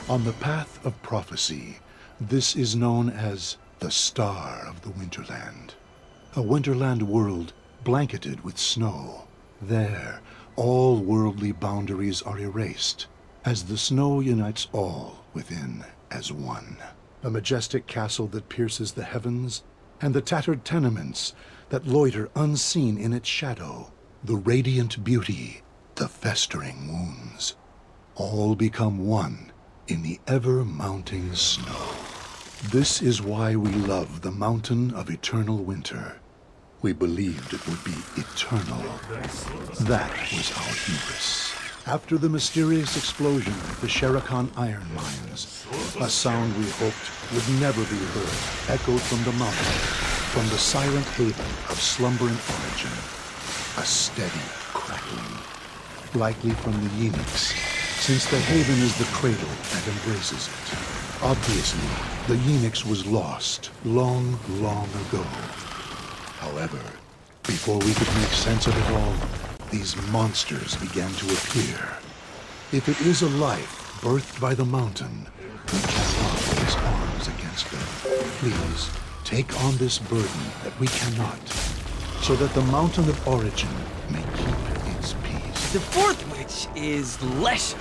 On the path of prophecy, this is known as the Star of the Winterland. A Winterland world blanketed with snow. There, all worldly boundaries are erased, as the snow unites all within as one. A majestic castle that pierces the heavens, and the tattered tenements that loiter unseen in its shadow. The radiant beauty, the festering wounds, all become one in the ever-mounting snow. This is why we love the mountain of eternal winter. We believed it would be eternal. That was our hubris. After the mysterious explosion at the Sherakan iron mines, a sound we hoped would never be heard echoed from the mountain, from the silent haven of slumbering origin. A steady crackling, likely from the Yenix, since the haven is the cradle that embraces it. Obviously, the Yenix was lost long, long ago. However, before we could make sense of it all, these monsters began to appear. If it is a life birthed by the mountain, we cannot raise arms against them. Please, take on this burden that we cannot, so that the mountain of origin may keep its peace. The fourth witch is Lesha,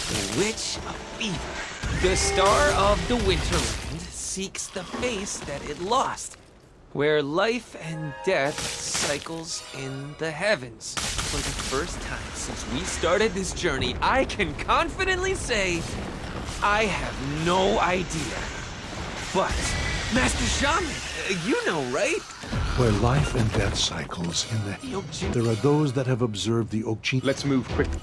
the Witch of Fever. The Star of the Winterland seeks the face that it lost, where life and death cycles in the heavens. For the first time since we started this journey, I can confidently say I have no idea. But, Master Shaman, you know, right? Where life and death cycles in the... There are those that have observed the Okjin... Let's move quickly.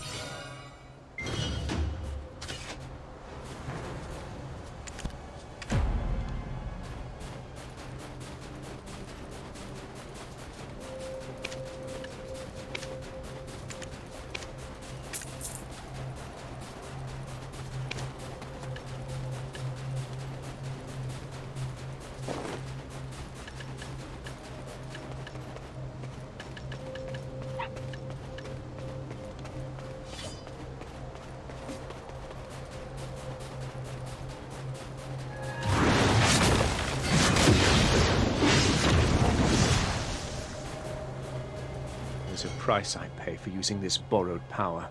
There's a price I pay for using this borrowed power.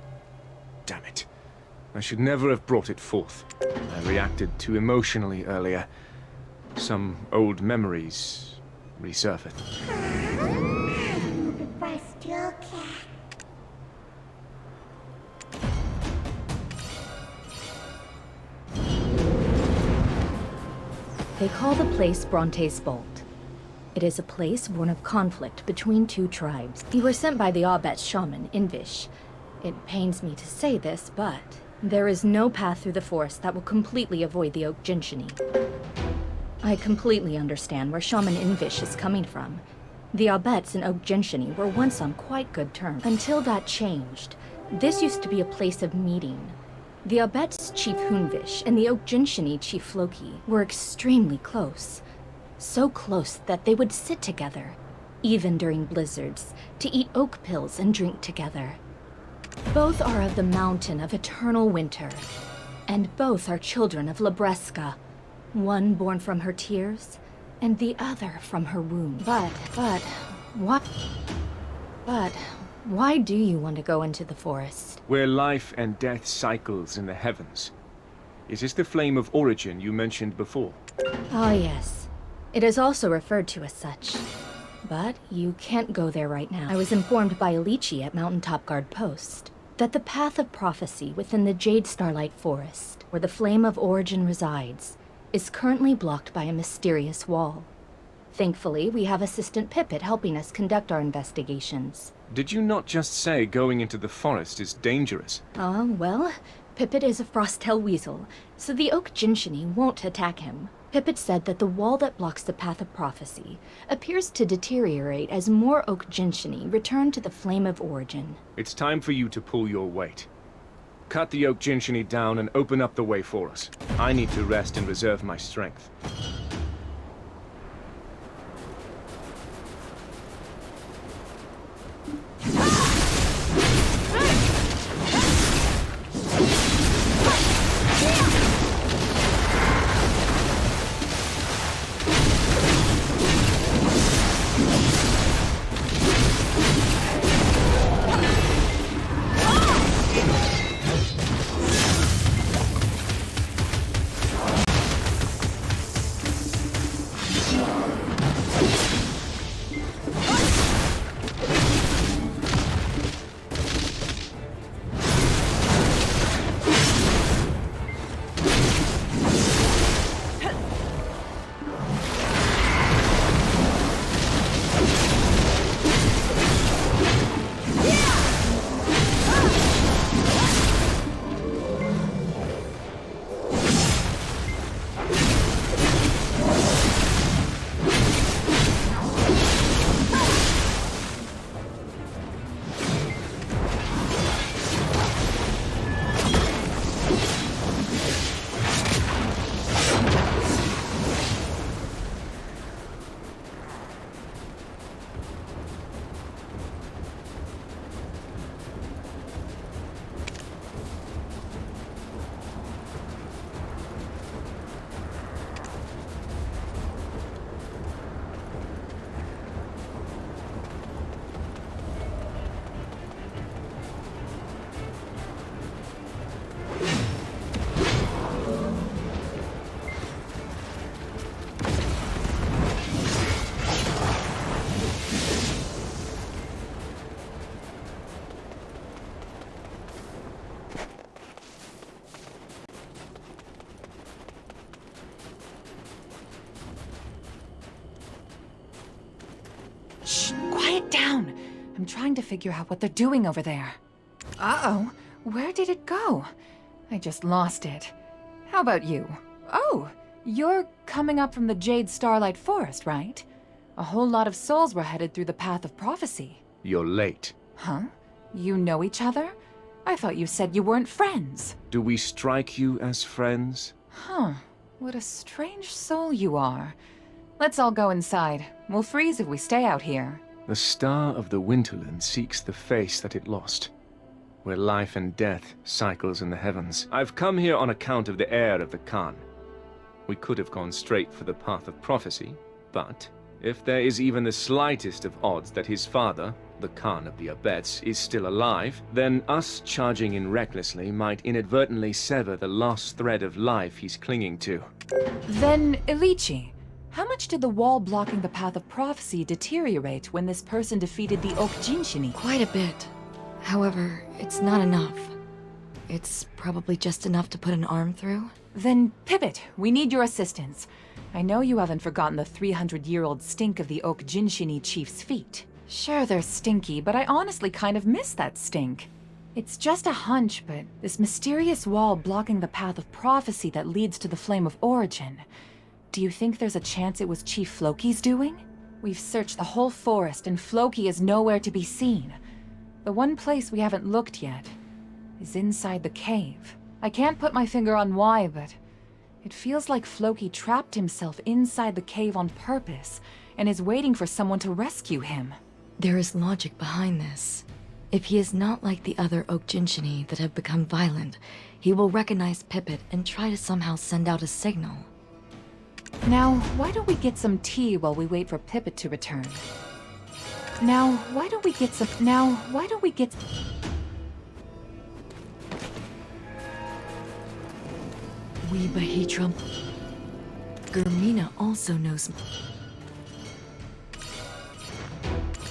Damn it. I should never have brought it forth. I reacted too emotionally earlier. Some old memories resurfaced. They call the place Bronte's Bolt. It is a place born of conflict between two tribes. You were sent by the Aubet shaman, Invish. It pains me to say this, but there is no path through the forest that will completely avoid the Oak Jinshini. I completely understand where Shaman Invish is coming from. The Aubets and Oak Jinshini were once on quite good terms. Until that changed, this used to be a place of meeting. The Aubets Chief Hunvish and the Oak Jinshini Chief Loki were extremely close. So close that they would sit together, even during blizzards, to eat oak pills and drink together. Both are of the mountain of eternal winter, and both are children of Labreska, one born from her tears, and the other from her womb. But, why do you want to go into the forest? Where life and death cycles in the heavens. Is this the flame of origin you mentioned before? Ah, yes. It is also referred to as such. But you can't go there right now. I was informed by Alici at Mountaintop Guard Post that the path of prophecy within the Jade Starlight Forest, where the flame of origin resides, is currently blocked by a mysterious wall. Thankfully, we have Assistant Pippet helping us conduct our investigations. Did you not just say going into the forest is dangerous? Well, Pippet is a Frosttail Weasel, so the Oak Jinshini won't attack him. Pippet said that the wall that blocks the path of prophecy appears to deteriorate as more Oak Jinshini return to the flame of origin. It's time for you to pull your weight. Cut the Oak Jinshini down and open up the way for us. I need to rest and reserve my strength. I'm trying to figure out what they're doing over there. Uh-oh, where did it go? I just lost it. How about you? Oh, you're coming up from the Jade Starlight Forest, right? A whole lot of souls were headed through the Path of Prophecy. You're late. Huh? You know each other? I thought you said you weren't friends. Do we strike you as friends? Huh. What a strange soul you are. Let's all go inside. We'll freeze if we stay out here. The star of the Winterland seeks the face that it lost, where life and death cycles in the heavens. I've come here on account of the heir of the Khan. We could have gone straight for the Path of Prophecy, but if there is even the slightest of odds that his father, the Khan of the Abets, is still alive, then us charging in recklessly might inadvertently sever the lost thread of life he's clinging to. Then, Ilichi, how much did the wall blocking the Path of Prophecy deteriorate when this person defeated the Oak Jinshini? Quite a bit. However, it's not enough. It's probably just enough to put an arm through. Then, Pivot, we need your assistance. I know you haven't forgotten the 300-year-old stink of the Oak Jinshini chief's feet. Sure, they're stinky, but I honestly kind of miss that stink. It's just a hunch, but this mysterious wall blocking the Path of Prophecy that leads to the Flame of Origin. Do you think there's a chance it was Chief Floki's doing? We've searched the whole forest, and Floki is nowhere to be seen. The one place we haven't looked yet is inside the cave. I can't put my finger on why, but it feels like Floki trapped himself inside the cave on purpose and is waiting for someone to rescue him. There is logic behind this. If he is not like the other Oak Jinshini that have become violent, he will recognize Pipit and try to somehow send out a signal. Now, why don't we get some tea while we wait for Pipit to return? We Bahitram. Gurmina also knows.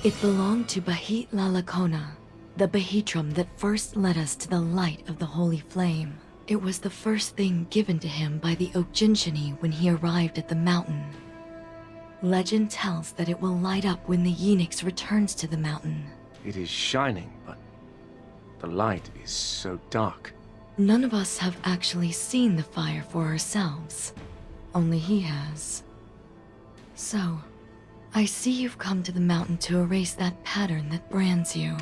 It belonged to Bahit Lalakona, the Bahitram that first led us to the light of the Holy Flame. It was the first thing given to him by the Oak Jinshini when he arrived at the mountain. Legend tells that it will light up when the Yenix returns to the mountain. It is shining, but the light is so dark. None of us have actually seen the fire for ourselves. Only he has. So, I see you've come to the mountain to erase that pattern that brands you.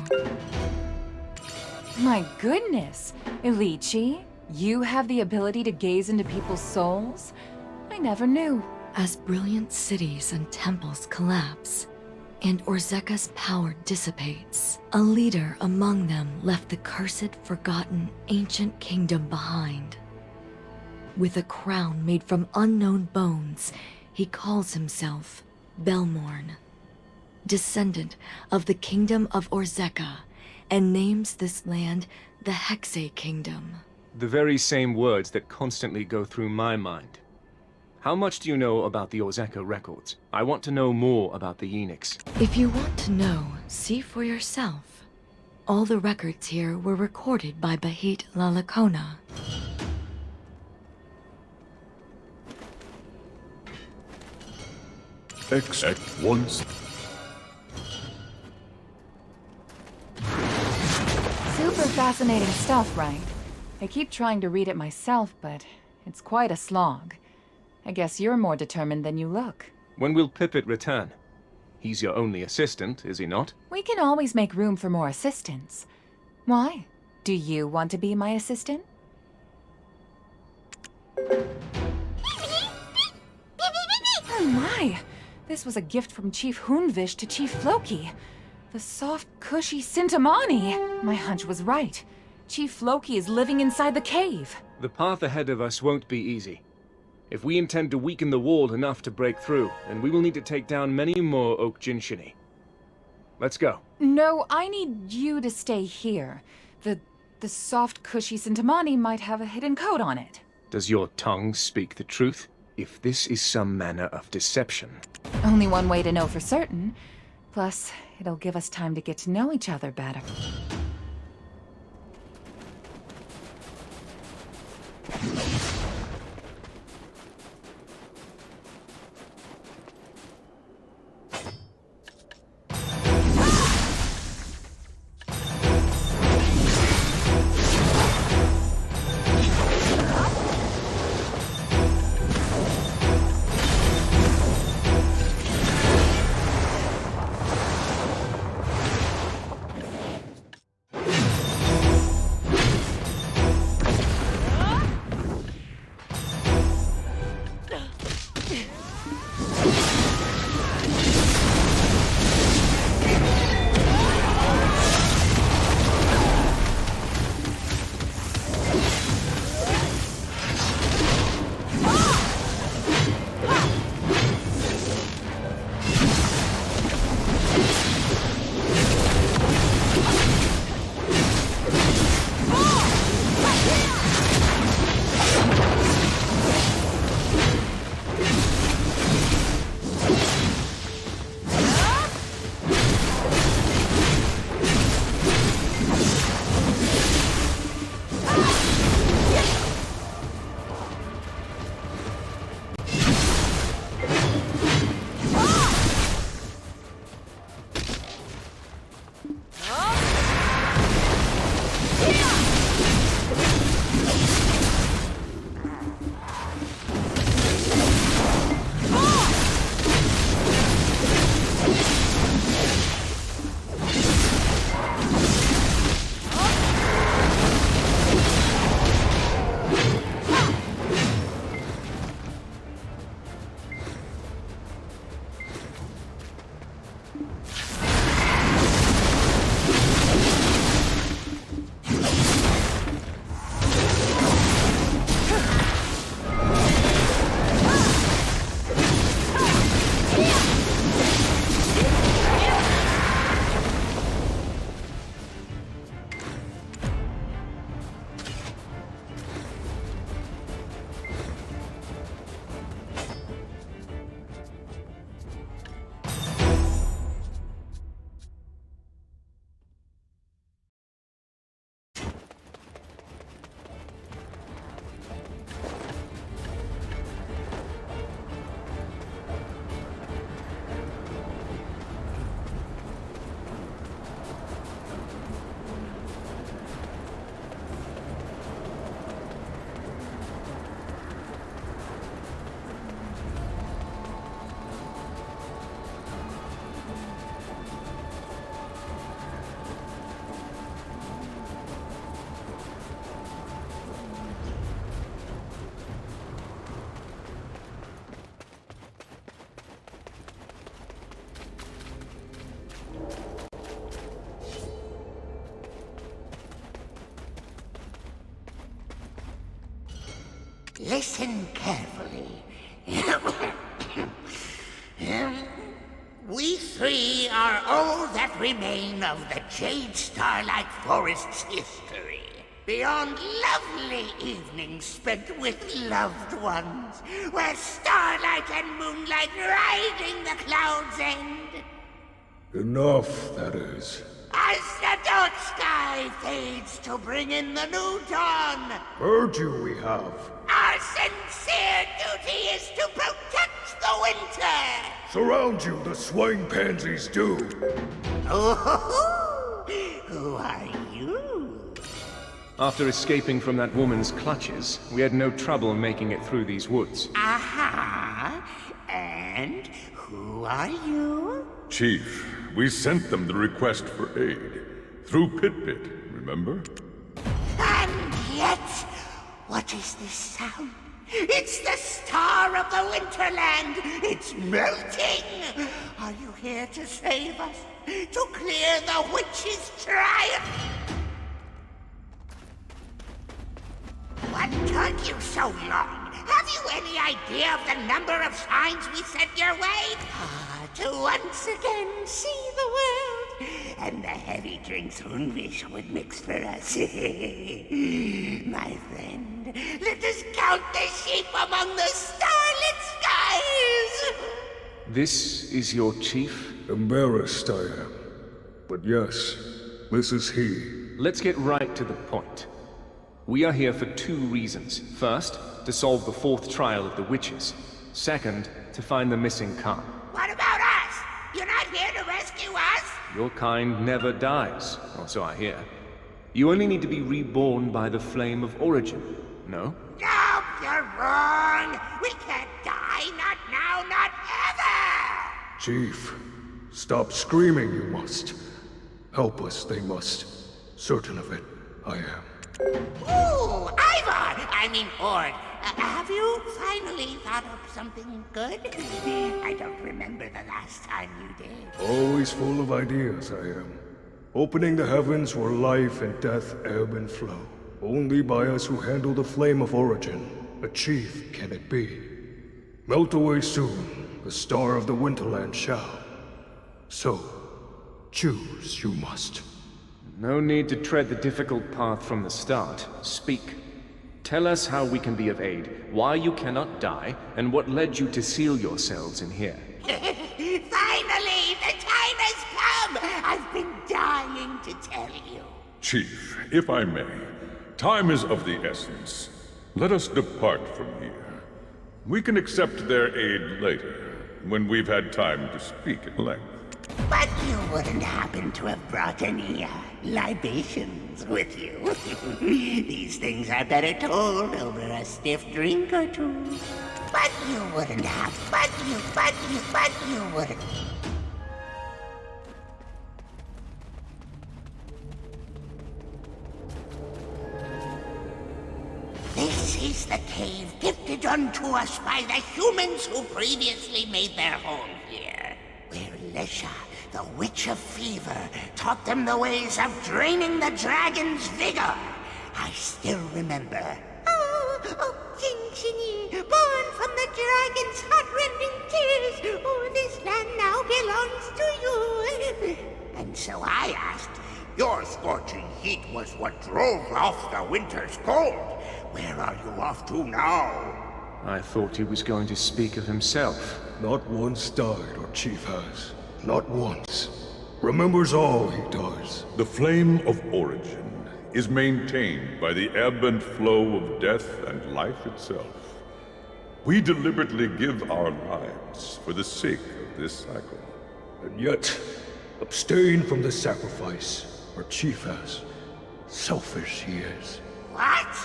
My goodness, Ilichi, you have the ability to gaze into people's souls? I never knew. As brilliant cities and temples collapse, and Orzeka's power dissipates, a leader among them left the cursed, forgotten, ancient kingdom behind. With a crown made from unknown bones, he calls himself Belmorn, descendant of the kingdom of Orzeka, and names this land the Hexe Kingdom. The very same words that constantly go through my mind. How much do you know about the Orzeka records? I want to know more about the Yenix. If you want to know, see for yourself. All the records here were recorded by Bahit Lalakona. Except once. Super fascinating stuff, right? I keep trying to read it myself, but it's quite a slog. I guess you're more determined than you look. When will Pipit return? He's your only assistant, is he not? We can always make room for more assistants. Why? Do you want to be my assistant? Oh my! This was a gift from Chief Hunvish to Chief Floki. The soft, cushy Sintamani! My hunch was right. Chief Floki is living inside the cave. The path ahead of us won't be easy. If we intend to weaken the wall enough to break through, then we will need to take down many more Oak Jinshini. Let's go. No, I need you to stay here. The soft, cushy Sintamani might have a hidden code on it. Does your tongue speak the truth? If this is some manner of deception... Only one way to know for certain. Plus, it'll give us time to get to know each other better. Listen carefully. We three are all that remain of the Jade Starlight Forest's history. Beyond lovely evenings spent with loved ones, where starlight and moonlight riding the cloud's end. Enough, that is. As the dark sky fades to bring in the new dawn, Heard you, we have. our sincere duty is to protect the winter. Surround you, the swine pansies do. Oh, who are you? After escaping from that woman's clutches, we had no trouble making it through these woods. Aha! And who are you? Chief, we sent them the request for aid. Through Pit-Pit, remember? And yet, what is this sound? It's the star of the Winterland! It's melting! Are you here to save us? To clear the witch's triumph? What took you so long? Have you any idea of the number of signs we sent your way? To once again see the world, and the heavy drinks Unvish would mix for us. My friend, let us count the sheep among the starlit skies! This is your chief? Embarrassed I am. But yes, this is he. Let's get right to the point. We are here for two reasons. First, to solve the fourth trial of the witches. Second, to find the missing Khan. What about us? You're not here to rescue us? Your kind never dies, or so I hear. You only need to be reborn by the flame of origin, no? Nope, you're wrong! We can't die, not now, not ever! Chief, stop screaming, you must. Help us, they must. Certain of it, I am. Ooh, Ivar! I mean, Ord. Have you finally thought up something good? I don't remember the last time you did. Always full of ideas, I am. Opening the heavens where life and death ebb and flow. Only by us who handle the flame of origin, achieved can it be. Melt away soon, the star of the Winterland shall. So, choose you must. No need to tread the difficult path from the start. Speak. Tell us how we can be of aid, why you cannot die, and what led you to seal yourselves in here. Finally, the time has come! I've been dying to tell you. Chief, if I may, time is of the essence. Let us depart from here. We can accept their aid later, when we've had time to speak at length. But you wouldn't happen to have brought any, libations with you. These things are better told over a stiff drink or two. But you wouldn't have, but you wouldn't. This is the cave gifted unto us by the humans who previously made their home here, where Lesha, the Witch of Fever, taught them the ways of draining the dragon's vigor. I still remember. Oh, Jinshini, born from the dragon's heart-rending tears. Oh, this land now belongs to you. And so I asked, Your scorching heat was what drove off the winter's cold. Where are you off to now? I thought he was going to speak of himself. Not once died our chief has. Not once. Remembers all he does. The flame of origin is maintained by the ebb and flow of death and life itself. We deliberately give our lives for the sake of this cycle. And yet, abstain from the sacrifice our chief has. Selfish he is. what?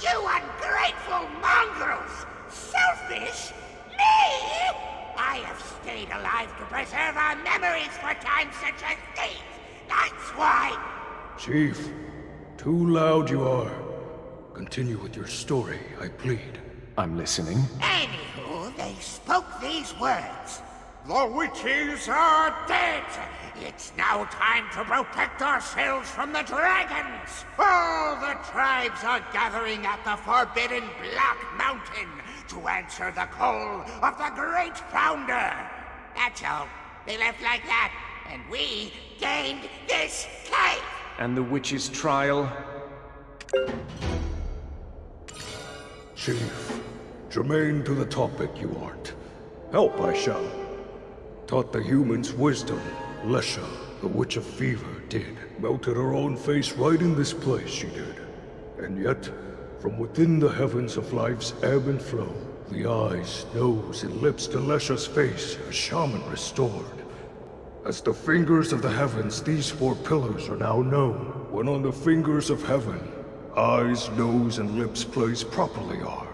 You ungrateful mongrels! Selfish? Me? I have stayed alive to preserve our memories for times such as these. That's why. Chief, too loud you are. Continue with your story, I plead. I'm listening. Anywho, they spoke these words. The witches are dead! It's now time to protect ourselves from the dragons! All the tribes are gathering at the forbidden Black Mountain to answer the call of the great founder! That's all. They left like that, and we gained this cave! And the witch's trial? Chief, germane to the topic you art. Help I shall. Taught the humans wisdom, Lesha, the Witch of Fever, did. Melted her own face right in this place, she did. And yet, from within the heavens of life's ebb and flow, the eyes, nose, and lips to Lesha's face, a shaman restored. As the fingers of the heavens, these four pillars are now known. When on the fingers of heaven, eyes, nose, and lips placed properly are.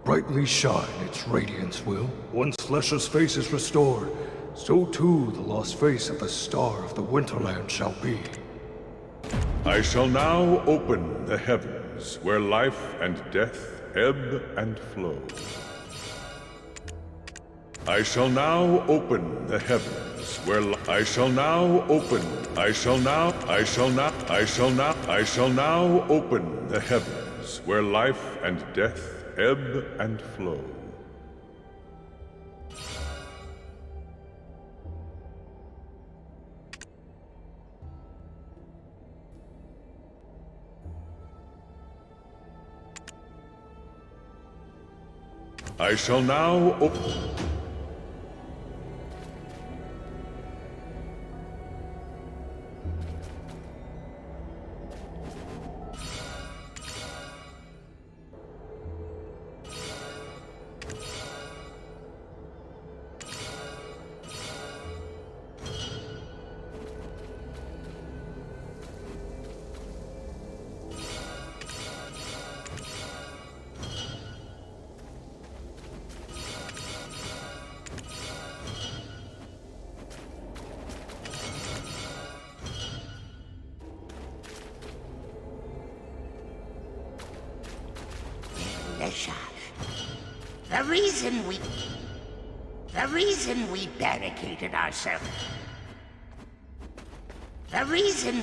Brightly shine its radiance will. Once Lesha's face is restored, so too the lost face of the star of the Winterland shall be. I shall now open the heavens where life and death ebb and flow. I shall now open the heavens where I shall now open. I shall now open the heavens where life and death ebb and flow. I shall now open. Lesha, the reason we barricaded ourselves. The reason...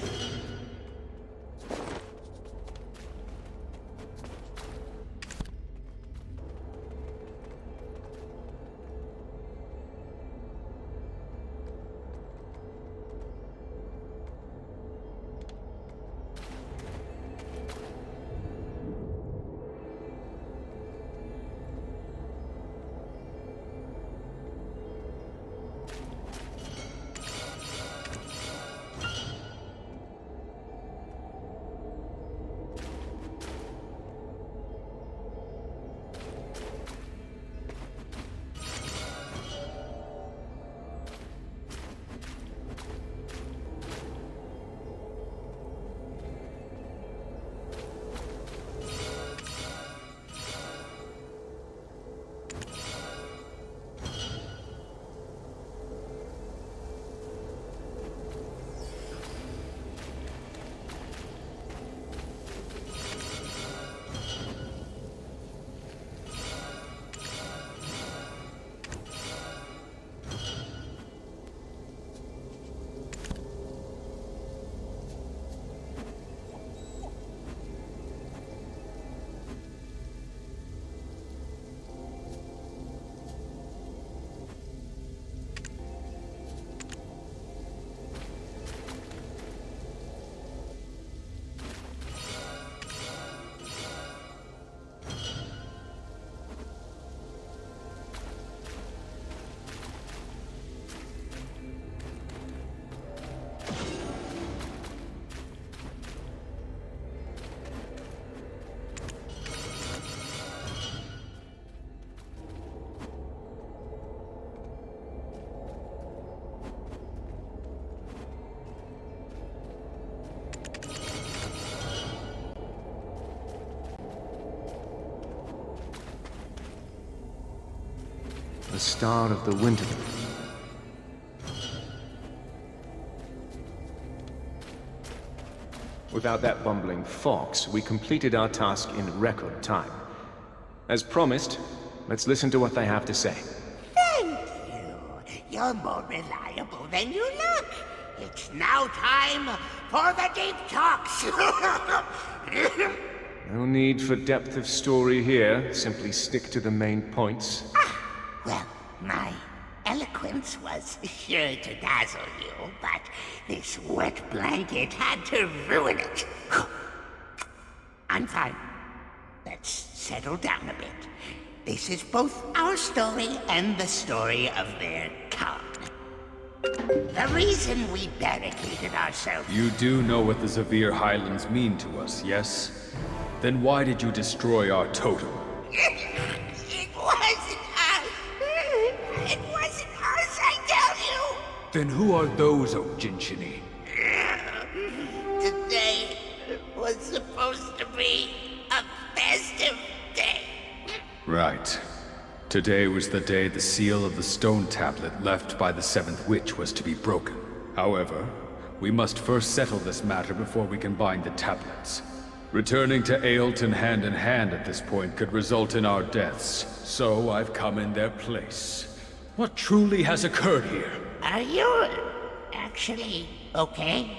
The star of the Winterland. Without that bumbling fox, we completed our task in record time. As promised, let's listen to what they have to say. Thank you. You're more reliable than you look. It's now time for the deep talks. No need for depth of story here. Simply stick to the main points. Well, my eloquence was sure to dazzle you, but this wet blanket had to ruin it. I'm fine. Let's settle down a bit. This is both our story and the story of their Khan. The reason we barricaded ourselves... You do know what the Zavir Highlands mean to us, yes? Then why did you destroy our totem? It wasn't us! It wasn't us, I tell you! Then who are those, O Jinshini? Today was supposed to be a festive day. Right. Today was the day the seal of the stone tablet left by the seventh witch was to be broken. However, we must first settle this matter before we can bind the tablets. Returning to Ailton hand in hand at this point could result in our deaths, so I've come in their place. What truly has occurred here? Are you actually okay?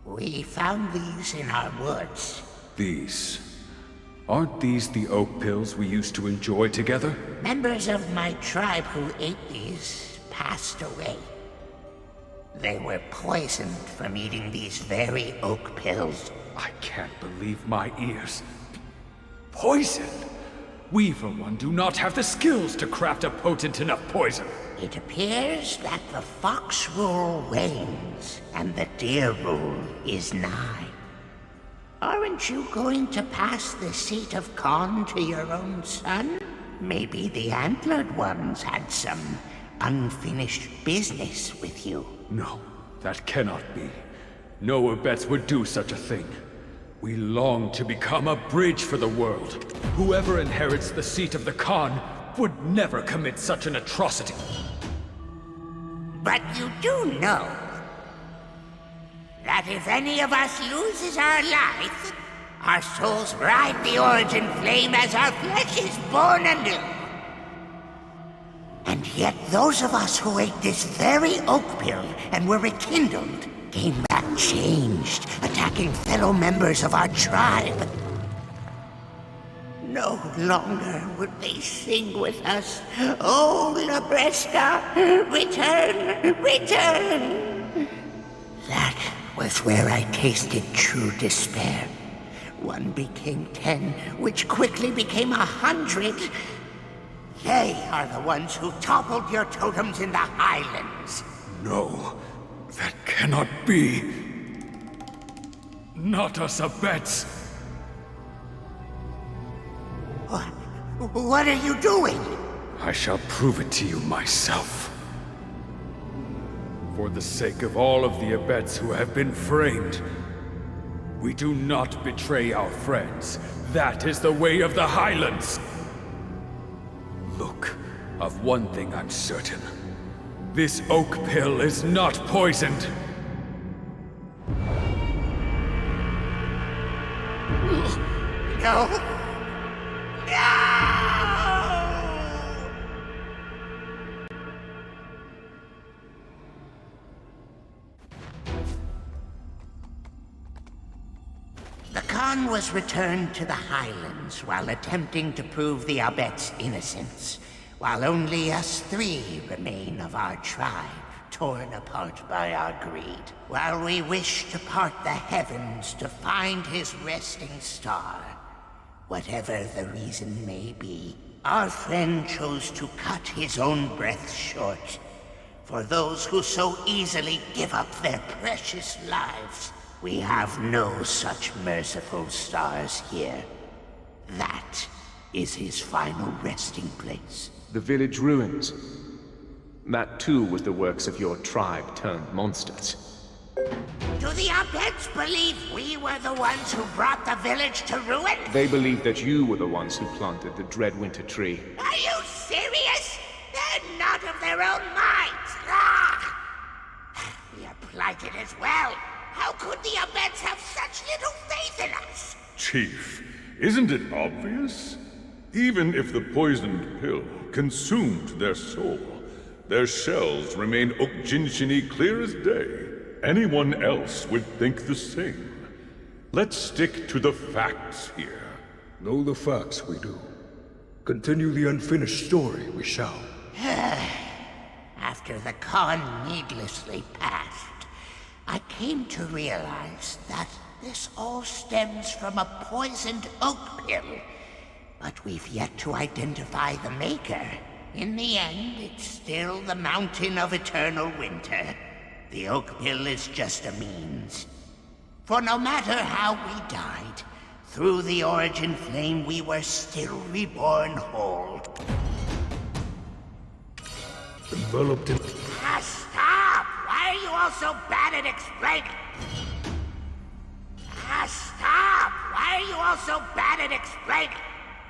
We found these in our woods. These. Aren't these the oak pills we used to enjoy together? Members of my tribe who ate these passed away. They were poisoned from eating these very oak pills. I can't believe my ears. Poison? We, for one, do not have the skills to craft a potent enough poison. It appears that the fox rule wanes, and the deer rule is nigh. Aren't you going to pass the seat of Khan to your own son? Maybe the antlered ones had some unfinished business with you. No, that cannot be. No Abets would do such a thing. We long to become a bridge for the world. Whoever inherits the seat of the Khan would never commit such an atrocity. But you do know that if any of us loses our life, our souls ride the origin flame as our flesh is born anew. And yet those of us who ate this very oak pill and were rekindled came back changed, attacking fellow members of our tribe. No longer would they sing with us, "Oh, Labresta, return, return!" That was where I tasted true despair. One became 10, which quickly became 100. They are the ones who toppled your totems in the Highlands. No, that cannot be. Not us Abets. What are you doing? I shall prove it to you myself. For the sake of all of the Abets who have been framed, we do not betray our friends. That is the way of the Highlands. Look, of one thing I'm certain. This oak pill is not poisoned. No. No! The Khan was returned to the Highlands while attempting to prove the Abet's innocence, while only us three remain of our tribe, torn apart by our greed. While we wish to part the heavens to find his resting star, whatever the reason may be, our friend chose to cut his own breath short. For those who so easily give up their precious lives, we have no such merciful stars here. That is his final resting place. The village ruins. That too was the works of your tribe turned monsters. Do the Abets believe we were the ones who brought the village to ruin? They believe that you were the ones who planted the dread winter tree. Are you serious? They're not of their own minds. Ah! We are plighted as well. How could the Abets have such little faith in us? Chief, isn't it obvious? Even if the poisoned pill consumed their soul, Their shells remain Okjinshini clear as day. Anyone else would think the same. Let's stick to the facts here. Know the facts we do. Continue the unfinished story we shall. After the Khan needlessly passed, I came to realize that this all stems from a poisoned oak pill. But we've yet to identify the maker. In the end, it's still the Mountain of Eternal Winter. The oak pill is just a means. For no matter how we died, through the origin flame we were still reborn whole. Enveloped in... Stop! Why are you all so bad at explaining? Stop! Why are you all so bad at explaining?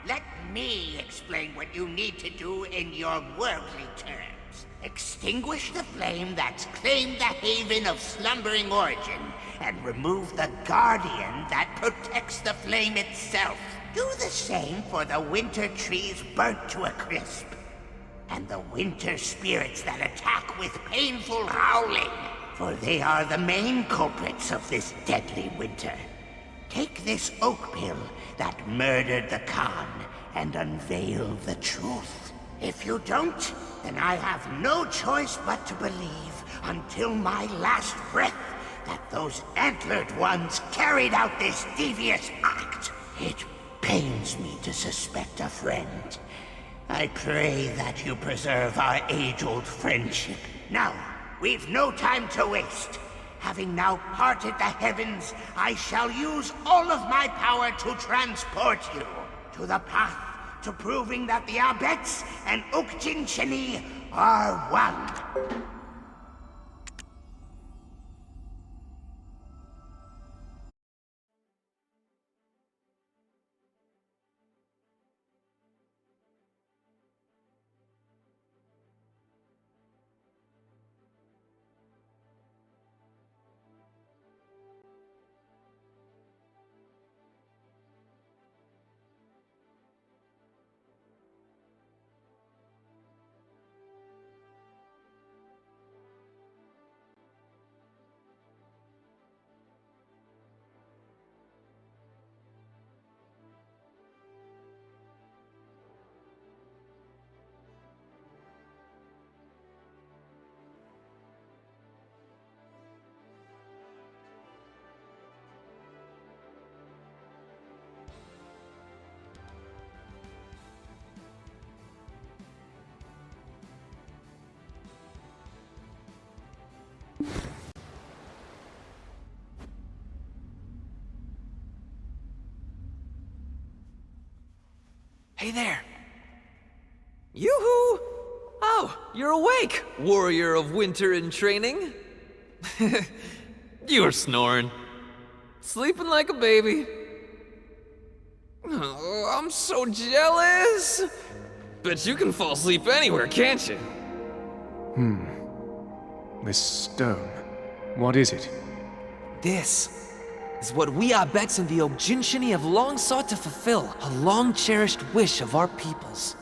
Let me explain what you need to do in your worldly terms. Extinguish the flame that's claimed the haven of slumbering origin, and remove the guardian that protects the flame itself. Do the same for the winter trees burnt to a crisp, and the winter spirits that attack with painful howling, for they are the main culprits of this deadly winter. Take this oak pill that murdered the Khan and unveil the truth. If you don't, then I have no choice but to believe until my last breath that those antlered ones carried out this devious act. It pains me to suspect a friend. I pray that you preserve our age-old friendship. Now, we've no time to waste. Having now parted the heavens, I shall use all of my power to transport you to the path to proving that the Abets and Okjinshini are one. Hey there! Yoo-hoo! Oh, you're awake, warrior of winter in training. You were snoring. Sleeping like a baby. Oh, I'm so jealous! Bet you can fall asleep anywhere, can't you? This stone. What is it? This is what we Abets and the Okjinshini have long sought to fulfill, a long-cherished wish of our peoples.